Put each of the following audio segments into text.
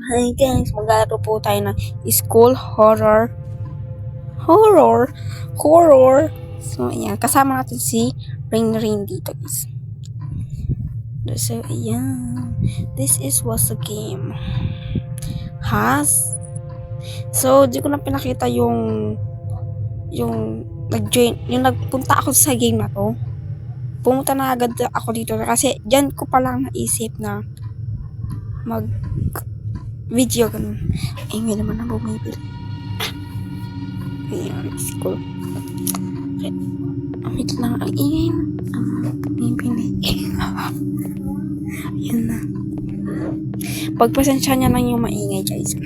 Hi guys, maglalaro po tayo ng school horror. Horror. So, ayan. Kasama natin si Rain dito guys. So, ayan. This was a game. So, di ko na pinakita yung nagpunta ako sa game na to. Pumunta na agad ako dito kasi dyan ko palang naisip na video ganun. Ay, may naman na bumibili. Ayan, school. Okay. Wait lang, ang ingay. Bumibili. Ayan na. Pagpasensya niya lang yung maingay, guys.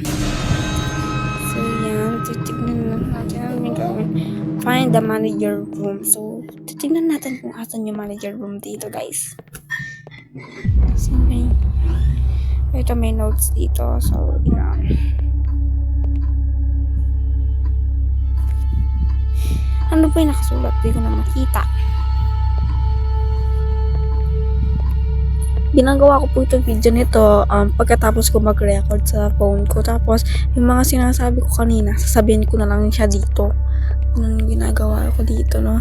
So, yan. Titignan lang natin. Find the manager room. So, titignan natin kung asan yung manager room dito, guys. So, ito may notes dito. So, yan. Ano ba yung nakasulat? Hindi ko na makita. Ginagawa ko po itong video nito pagkatapos ko mag-record sa phone ko. Tapos, yung mga sinasabi ko kanina, sasabihin ko na lang siya dito. Yung ginagawa ko dito, no?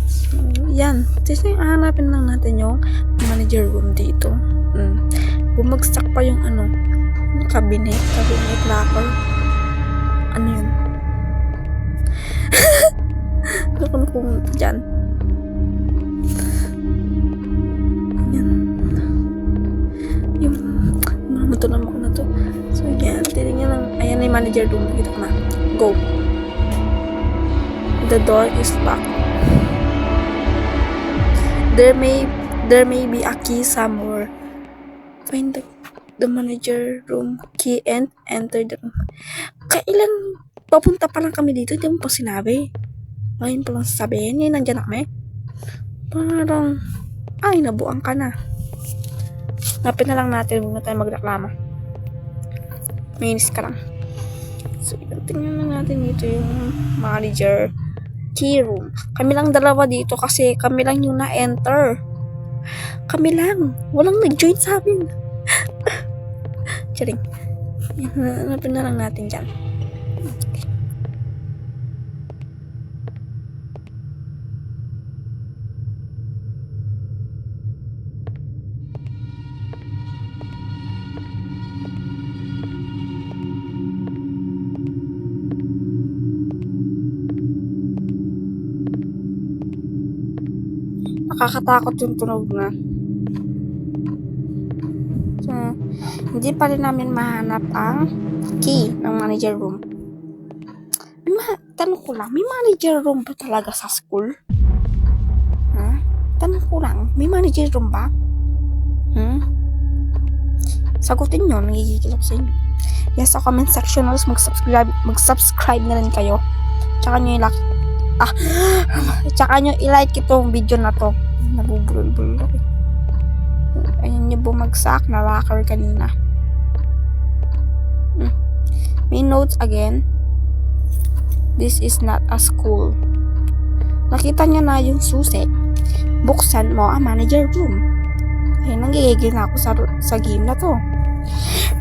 So, yan. Kasi hanapin lang natin yung manager room dito. Bumagsak pa yung cabinet locker. Ano yun? Ano ko na pumunta dyan? Yan. Yung mamutunan mo ko na to. So yan, titignan lang. Ayan na yung manager room. Nakita ko na. Go. The door is locked. There may be a key somewhere. Find the manager room key and enter the room. Kailan papunta pa lang kami dito, hindi mo pa sinabi. Ngayon pa lang sasabihin, nandiyan na kami. Parang, nabuang ka na. Napin na lang natin, huwag na tayo magreklamo. Mainis ka lang. So, tingnan na natin dito yung manager key room. Kami lang dalawa dito kasi kami lang yung na-enter. Kami lang. Walang nag-join sa amin. Charing. Hanapin na lang natin dyan. Okay. Nakakatakot yung tunog na. So, hindi pa rin namin mahanap ang key ng manager room. Tanong ko lang, may manager room ba talaga sa school? Tanong ko lang, may manager room ba? Sagutin nyo, nagigigil ako sa inyo. Yes, sa comment section, mag-subscribe na rin kayo. Tsaka nyo i-like itong video na to. Nabubulol-bulol ako. Ayan yung bumagsak na locker kanina. May notes again. This is not a school. Nakita niya na yung susi. Buksan mo ang manager room. Ay, nanggigigil na ako sa game na to.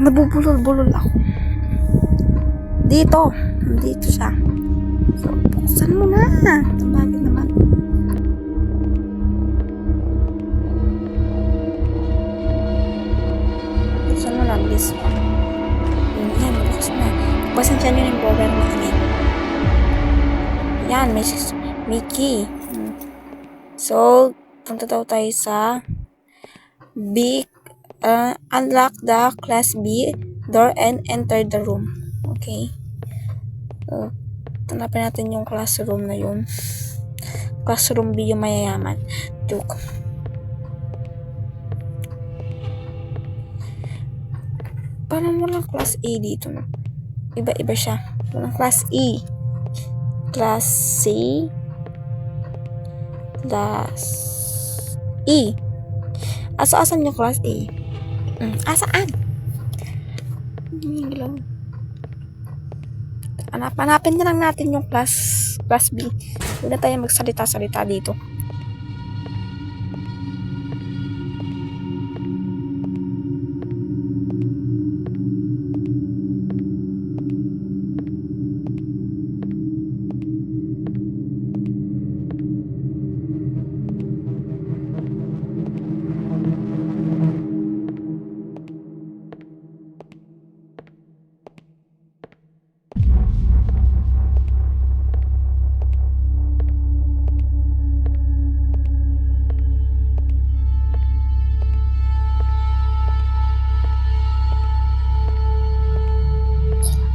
Nabubulol-bulol ako. Dito siya. So, buksan mo na. Tabagin naman. Buksan mo lang this one. Yan, buksan na. Pasensya nyo yung brother mo kami. Yan, may key. So, punta daw tayo sa unlock the class B door and enter the room. Okay. So, tanapin natin yung classroom na yun. Classroom B yung mayayaman. Joke. Parang walang class A dito, no? Iba-iba siya. Walang class E. Class C. Class E. Asan yung class A? Asaan? Hanapin na lang natin yung class B. Huwag na tayo magsalita-salita dito.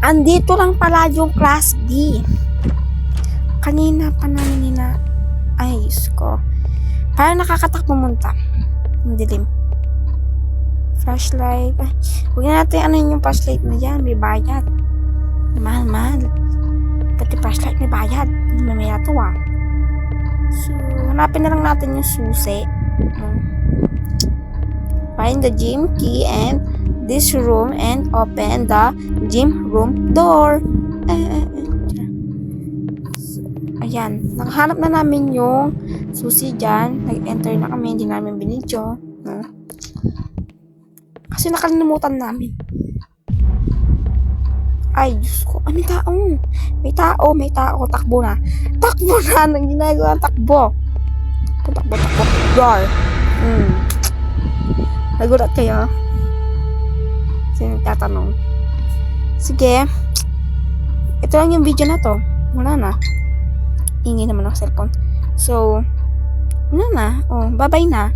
Andito lang pala yung class B. Kanina pa namin ay, Diyos ko. Parang nakakatak pumunta. Ang dilim. Flashlight. Ay, huwag na natin ano yung flashlight na yan. May bayad. Mahal. Pati flashlight may bayad. Mamaya to ah. So, hanapin na lang natin yung susi. Find the gym key and this room and open the gym room door. Ayan, nakahanap na namin yung susi dyan. Nag-enter na kami, hindi namin binidyo. Kasi nakalimutan namin. Ay, Diyos ko, ano tao? May tao, takbo na. Nang ginagawa, takbo. Takbo. Roar. Nagulat kayo? Sino nagtatanong? Sige. Ito lang yung video na to. Wala na. Ingay naman ang cellphone. So, wala na. Bye-bye na.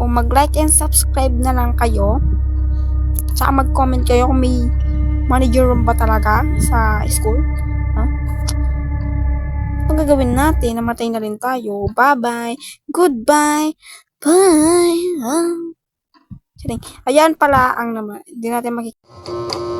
Mag-like and subscribe na lang kayo. Tsaka mag-comment kayo kung may manager room ba talaga sa school. Ang gagawin natin, namatay na rin tayo. Bye-bye. Goodbye. Bye. Ayan pala ang naman. Hindi natin makikita.